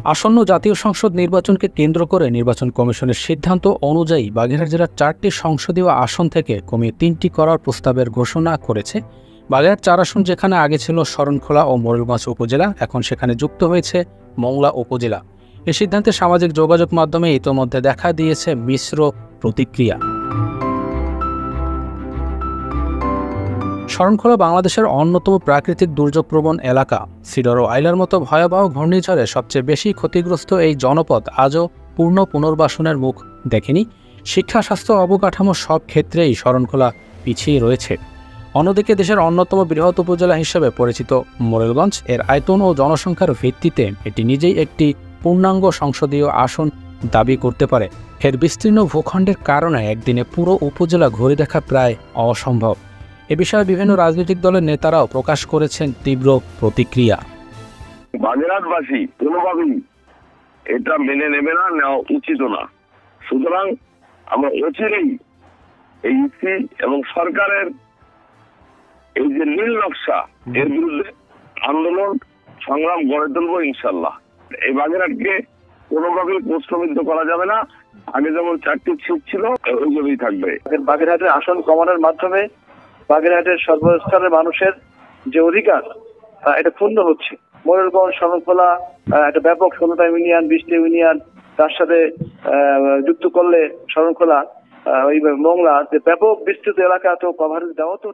আসন্ন জাতীয় সংসদ নির্বাচনকে কেন্দ্র করে নির্বাচন কমিশনের সিদ্ধান্ত অনুযায়ী বাগেরহাট জেলার 4টি সংসদীয় আসন থেকে কমিয়ে 3টি করার প্রস্তাবের ঘোষণা করেছে। বাগেরহাট 4 আসন যেখানে আগে ছিল শরণখোলা ও মোরেলগঞ্জ উপজেলা, এখন সেখানে যুক্ত হয়েছে মংলা উপজেলা। এই সিদ্ধান্তে সামাজিক যোগাযোগ মাধ্যমে ইতোমধ্যে দেখা দিয়েছে মিশ্র প্রতিক্রিয়া। শরণখোলা বাংলাদেশের অন্যতম প্রাকৃতিক দুর্যোগপ্রবণ এলাকা। সিডর ও আইলার মতো ভয়াবহ ঘূর্ণিঝড়ে সবচেয়ে বেশি ক্ষতিগ্রস্ত এই জনপদ আজও পূর্ণ পুনর্বাসনের মুখ দেখেনি। শিক্ষা, স্বাস্থ্য, অবকাঠামো সব ক্ষেত্রেই শরণখোলা পিছিয়ে রয়েছে। অন্যদিকে দেশের অন্যতম বৃহৎ উপজেলা হিসেবে পরিচিত মোরেলগঞ্জ এর আয়তন ও জনসংখ্যার ভিত্তিতে এটি নিজেই একটি পূর্ণাঙ্গ সংসদীয় আসন দাবি করতে পারে। এর বিস্তীর্ণ ভূখণ্ডের কারণে একদিনে পুরো উপজেলা ঘুরে দেখা প্রায় অসম্ভব। এ বিষয়ে বিভিন্ন রাজনৈতিক দলের নেতারাও প্রকাশ করেছেন তীব্র প্রতিক্রিয়া। বাগেরহাটবাসী কোনোভাবেই এটা মেনে নেবে না, নেওয়া উচিত না। সুতরাং আমরা অচিরেই এই ইসি এবং সরকারের এই যে নীল নকশা এর বিরুদ্ধে আন্দোলন সংগ্রাম গড়ে তুলবো ইনশাল্লাহ। এই বাগেরহাটকে কোনোভাবেই প্রশ্নবিদ্ধ করা যাবে না। আগে যেমন 4টি সিট ছিল ওইভাবেই থাকবে। বাগেরহাটের আসন কমানোর মাধ্যমে বাগেরহাটের সর্বস্তরের মানুষের যে অধিকার এটা ক্ষুণ্ণ হচ্ছে। মোরেলগঞ্জ, শরণখোলা একটা ব্যাপক 16টা ইউনিয়ন, 20টা ইউনিয়ন তার সাথে যুক্ত করলে শরণখোলা ওই মংলা যে ব্যাপক বিস্তৃত এলাকা তো কভারেজ দেওয়া তো